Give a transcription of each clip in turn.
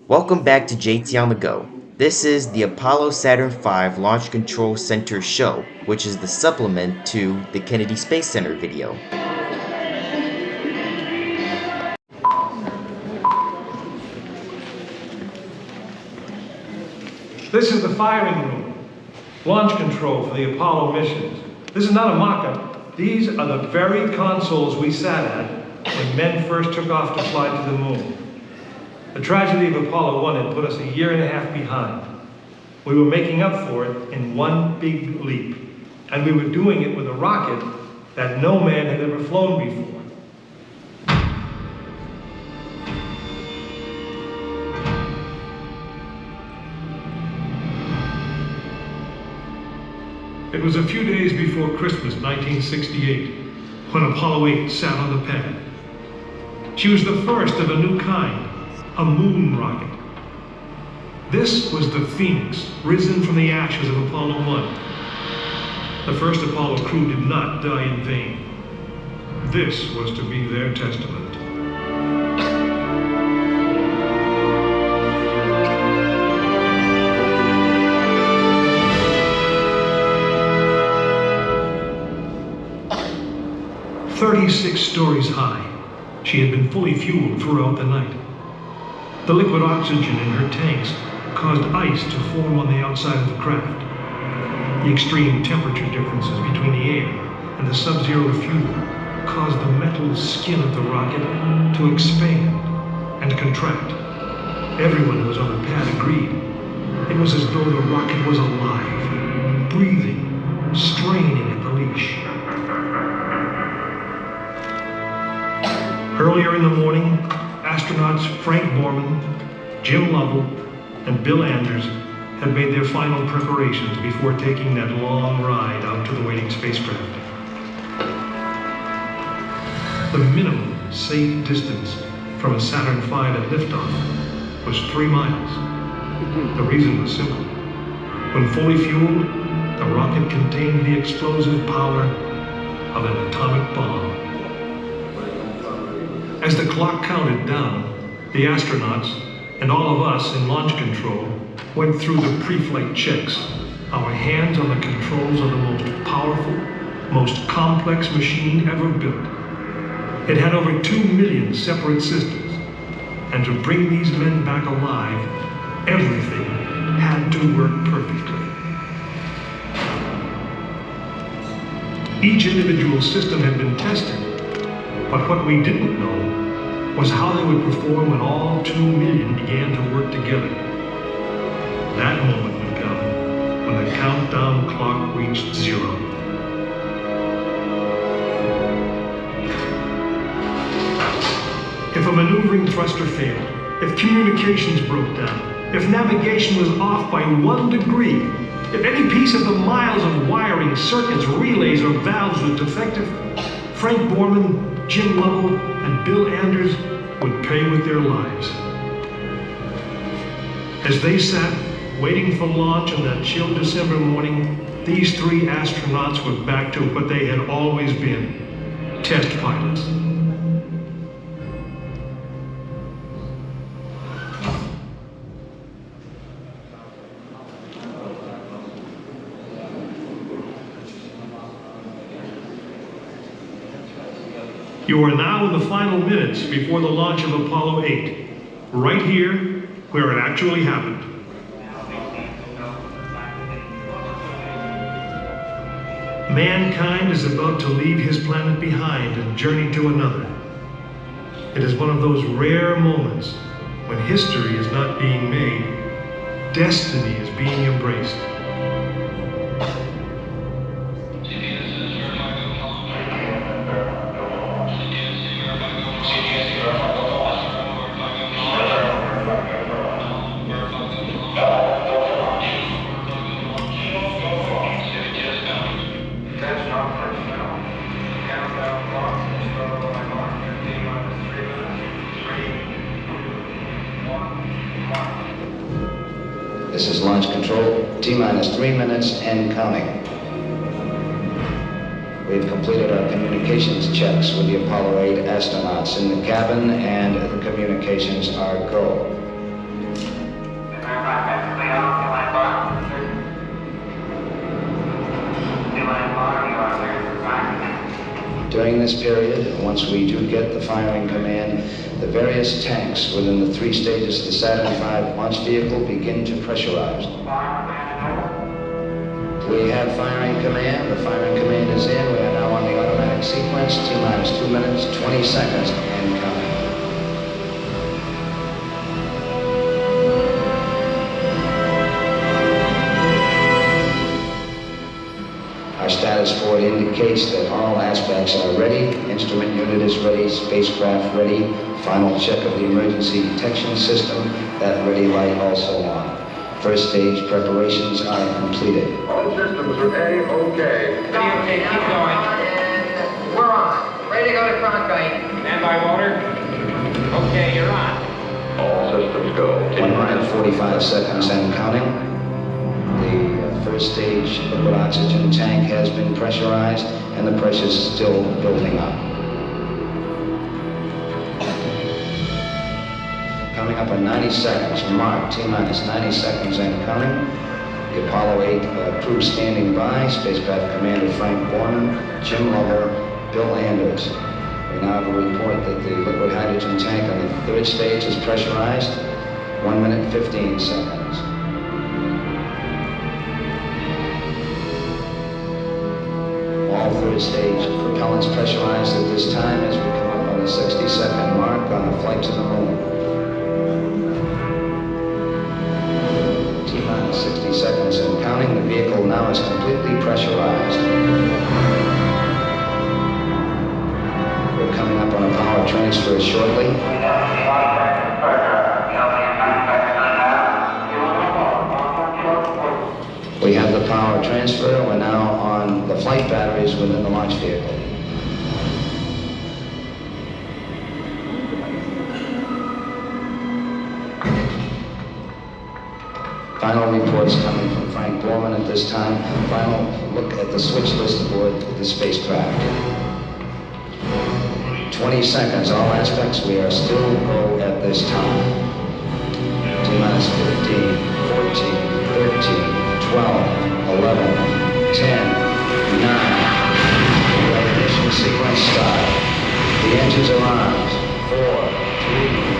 Welcome back to JT on the Go. This is the Apollo Saturn V Launch Control Center show, which is the supplement to the Kennedy Space Center video. This is the firing room, launch control for the Apollo missions. This is not a mock-up. These are the very consoles we sat at when men first took off to fly to the moon. The tragedy of Apollo 1 had put us a year and a half behind. We were making up for it in one big leap, and we were doing it with a rocket that no man had ever flown before. It was a few days before Christmas 1968 when Apollo 8 sat on the pad. She was the first of a new kind, a moon rocket. This was the Phoenix, risen from the ashes of Apollo 1. The first Apollo crew did not die in vain. This was to be their testament. "36 stories high, she had been fully fueled throughout the night. The liquid oxygen in her tanks caused ice to form on the outside of the craft. The extreme temperature differences between the air and the sub-zero fuel caused the metal skin of the rocket to expand and contract. Everyone who was on the pad agreed. It was as though the rocket was alive, breathing, straining at the leash. Earlier in the morning, astronauts Frank Borman, Jim Lovell, and Bill Anders had made their final preparations before taking that long ride out to the waiting spacecraft. The minimum safe distance from a Saturn V at liftoff was 3 miles. The reason was simple. When fully fueled, the rocket contained the explosive power of an atomic bomb. As the clock counted down, the astronauts and all of us in launch control went through the pre-flight checks, our hands on the controls of the most powerful, most complex machine ever built. It had over 2 million separate systems, and to bring these men back alive, everything had to work perfectly. Each individual system had been tested, but what we didn't know was how they would perform when all 2 million began to work together. That moment would come when the countdown clock reached 0. If a maneuvering thruster failed, if communications broke down, if navigation was off by 1 degree, if any piece of the miles of wiring, circuits, relays, or valves was defective, Frank Borman, Jim Lovell, and Bill Anders would pay with their lives. As they sat, waiting for launch on that chill December morning, these 3 astronauts were back to what they had always been, test pilots. You are now in the final minutes before the launch of Apollo 8, right here where it actually happened. Mankind is about to leave his planet behind and journey to another. It is one of those rare moments when history is not being made, destiny is being embraced. This is launch control, T-minus 3 minutes and counting. We've completed our communications checks with the Apollo 8 astronauts in the cabin, and the communications are go. this period, once we do get the firing command, the various tanks within the 3 stages of the Saturn V launch vehicle begin to pressurize. We have firing command. The firing command is in. We are now on the automatic sequence. T-minus 2 minutes, 20 seconds, and counting. Our status board indicates that all aspects are ready. Instrument unit is ready, spacecraft ready, final check of the emergency detection system, that ready light also on. First stage preparations are completed. All systems are A-OK. Okay, keep going. We're on. Ready to go to Cronkite. Stand by, Walter. Okay, you're on. All systems go. 1 minute 45 seconds and counting. The first stage liquid oxygen tank has been pressurized and the pressure is still building up. Coming up in 90 seconds, mark, T-minus 90 seconds and counting. The Apollo 8 crew standing by, spacecraft commander Frank Borman, Jim Lovell, Bill Anders. We now have a report that the liquid hydrogen tank on the 3rd stage is pressurized, 1 minute 15 seconds. All 3rd stage propellants pressurized at this time as we come up on the 60-second mark on a flight to the moon. T-minus 60 seconds and counting. The vehicle now is completely pressurized. We're coming up on a power transfer shortly. We have the power transfer. We're now on the flight batteries within the launch vehicle. Final reports coming from Frank Borman at this time. Final look at the switch list aboard the spacecraft. 20 seconds, all aspects, we are still go at this time. T-minus 15, 14, 13, 12, 11, 10, 9. The ignition sequence start. The engines are armed. 4, 3,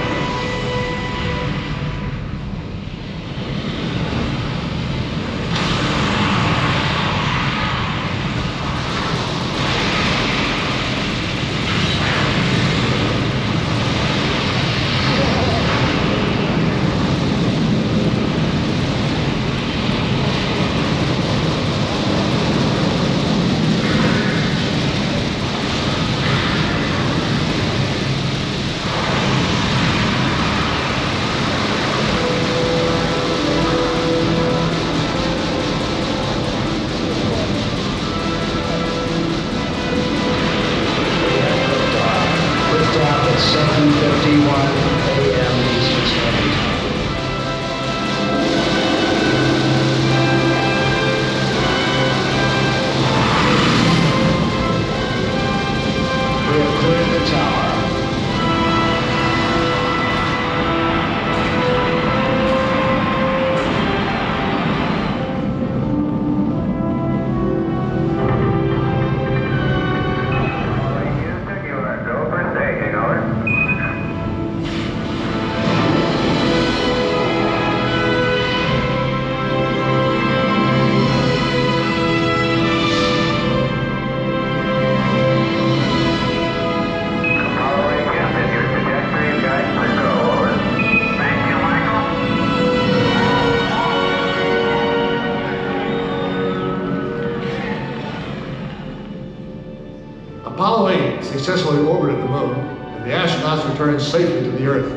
Apollo 8 successfully orbited the moon, and the astronauts returned safely to the Earth.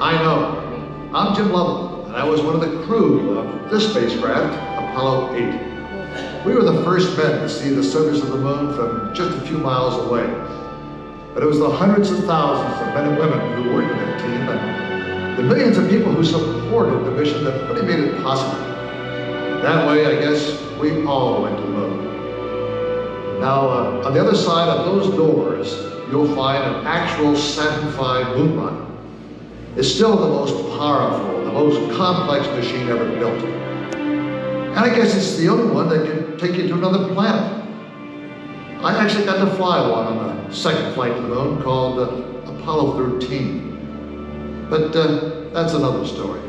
I know. I'm Jim Lovell, and I was one of the crew of this spacecraft, Apollo 8. We were the first men to see the surface of the moon from just a few miles away. But it was the hundreds of thousands of men and women who worked in that team, and the millions of people who supported the mission that really made it possible. That way, I guess, we all went to the moon. Now, on the other side of those doors, you'll find an actual Saturn V moon rocket. It's still the most powerful, the most complex machine ever built. And I guess it's the only one that can take you to another planet. I actually got to fly one on the second flight to the moon called Apollo 13. But that's another story.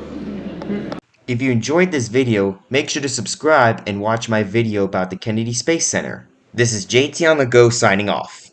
If you enjoyed this video, make sure to subscribe and watch my video about the Kennedy Space Center. This is JT on the Go signing off.